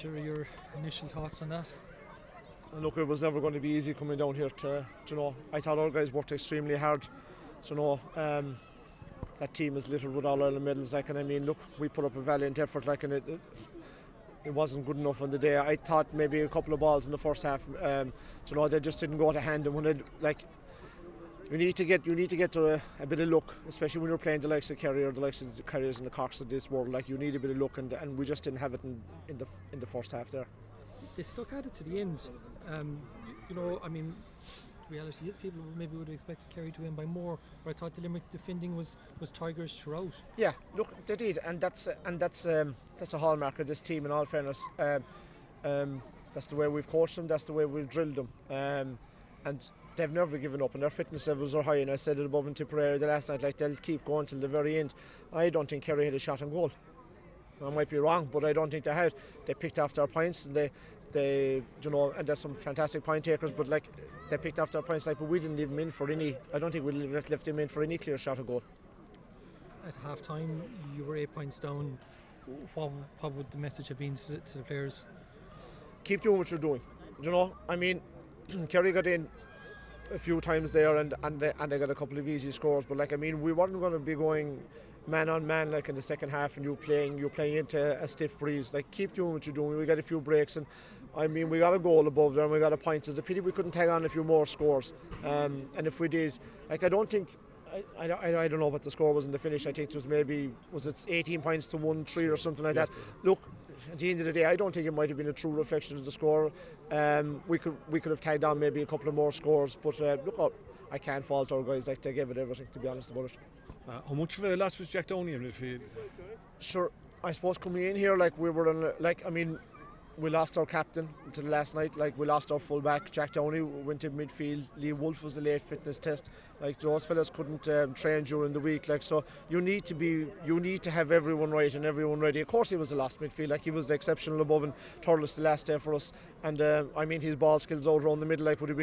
What are your initial thoughts on that? Look, it was never going to be easy coming down here to, I thought our guys worked extremely hard. That team is littered with All Ireland medals, like, and I mean, look, we put up a valiant effort, like, and it wasn't good enough on the day. I thought maybe a couple of balls in the first half, they just didn't go to hand, and when they, like, you need to get to a bit of luck, especially when you're playing the likes of Kerry or the likes of the Kerrys and the Corks of this world. Like, you need a bit of luck, and we just didn't have it in the first half there. They stuck at it to the end. I mean, the reality is people maybe would have expected Kerry to win by more, but I thought the Limerick defending was tigers throughout. Yeah, look, they did, and that's a hallmark of this team. In all fairness, that's the way we've coached them, that's the way we've drilled them, and they've never given up, and their fitness levels are high. And I said it above in Tipperary the last night, like, they'll keep going till the very end. I don't think Kerry had a shot on goal. I might be wrong, but I don't think they had. They picked off their points, and they and there's some fantastic point takers, but like, they picked off their points, like, but we didn't leave them in for any. I don't think we left them in for any clear shot of goal. At half time, you were 8 points down. What would the message have been to the players? Keep doing what you're doing. I mean, Kerry got in a few times there, and they got a couple of easy scores, but like, I mean, we weren't going to be going man on man like in the second half, and you're playing into a stiff breeze. Like, keep doing what you're doing. We got a few breaks, and I mean, we got a goal above there, and we got a point. It's a pity we couldn't tag on a few more scores, and if we did, like, I don't think, I don't know what the score was in the finish. I think it was it 18 points to 1-3 or something like that. Look, at the end of the day, I don't think it might have been a true reflection of the score. We could have tagged on maybe a couple of more scores, but look, I can't fault our guys. Like, they gave it everything, to be honest about it. How much of a loss was Jack Downey in midfield? Sure, I suppose coming in here, like, we were on, like, I mean, we lost our captain to the last night. Like, we lost our full-back, Jack Downey went to midfield. Lee Wolfe was a late fitness test. Like, those fellas couldn't train during the week. Like, so you need to have everyone right and everyone ready. Of course, he was a lost midfield. Like, he was exceptional above and Thurles the last day for us. And I mean, his ball skills out around the middle, like, would have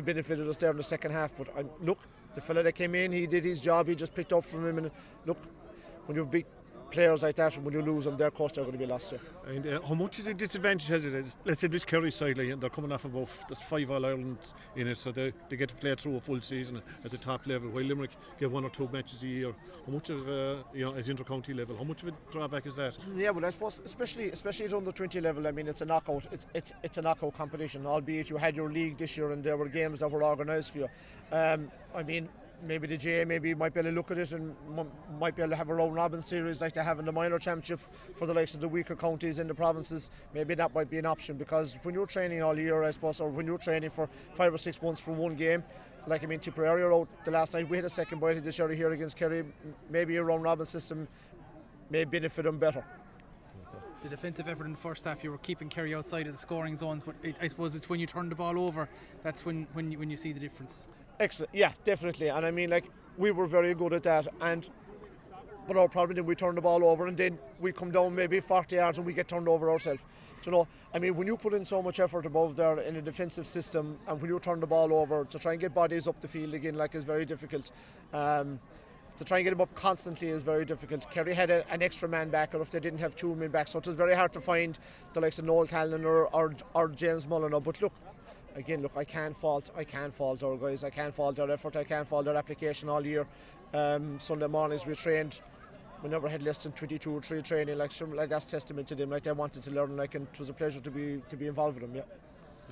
benefited us there in the second half. But look, the fella that came in, he did his job. He just picked up from him. And look, when you've beat players like that, and when you lose them, of course they're going to be lost here. And how much is a disadvantage has it? Let's say this Kerry side, like, they're coming off there's 5 All Ireland in it, so they get to play through a full season at the top level, while Limerick get 1 or 2 matches a year. How much of at inter-county level, how much of a drawback is that? Yeah, well, I suppose especially at under 20 level, I mean, it's a knockout. It's a knockout competition, albeit you had your league this year and there were games that were organised for you. I mean, maybe the GA might be able to look at it and might be able to have a round robin series like they have in the minor championship for the likes of the weaker counties in the provinces. Maybe that might be an option, because when you're training all year, I suppose, or when you're training for 5 or 6 months for one game, like, I mean, Tipperary out the last night, we had a second bite of the sherry here against Kerry. Maybe a round robin system may benefit them better. The defensive effort in the first half, you were keeping Kerry outside of the scoring zones, but I suppose it's when you turn the ball over that's when you see the difference. Excellent, yeah, definitely. And I mean, like, we were very good at that, but our problem is we turn the ball over and then we come down maybe 40 yards and we get turned over ourselves. I mean, when you put in so much effort above there in a defensive system, and when you turn the ball over, to try and get bodies up the field again, like, is very difficult. To try and get them up constantly is very difficult. Kerry had an extra man back, or if they didn't have 2 men back, so it was very hard to find the likes of Noel Callan or James Mulliner. But look, I can't fault our guys. I can't fault their effort. I can't fault their application all year. Sunday mornings we trained. We never had less than 22 or 3 training. Like, that's testament to them. Like, they wanted to learn. Like, and it was a pleasure to be involved with them. Yeah.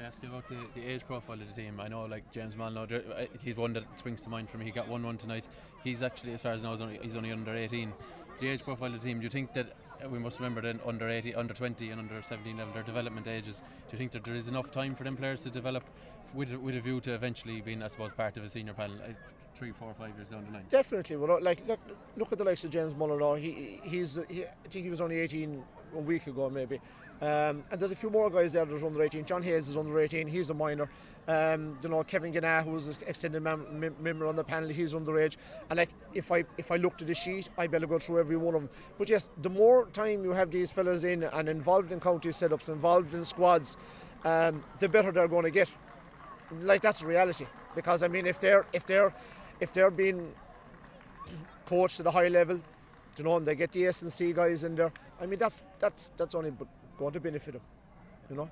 I ask you about the age profile of the team. I know, like, James Mulliner, he's one that springs to mind for me. He got 1-1 tonight. He's actually, as far as I know, he's only under 18. The age profile of the team, do you think that we must remember that under 80, under 20 and under 17 level, their development ages, do you think that there is enough time for them players to develop with a view to eventually being, I suppose, part of a senior panel 3, 4, 5 years down the line? Definitely. Well, like, look at the likes of James Mulliner. I think he was only 18 a week ago maybe. And there's a few more guys there that are under 18. John Hayes is under 18, he's a minor. Kevin Gannah, who was an extended member on the panel, he's underage. And like, if I looked at the sheet, I'd be able to go through every one of them. But yes, the more time you have these fellas in and involved in county setups, involved in squads, the better they're going to get. Like, that's the reality. Because I mean, if they're being coached at a high level, and they get the S&C guys in there, I mean, that's only going to benefit them, you know.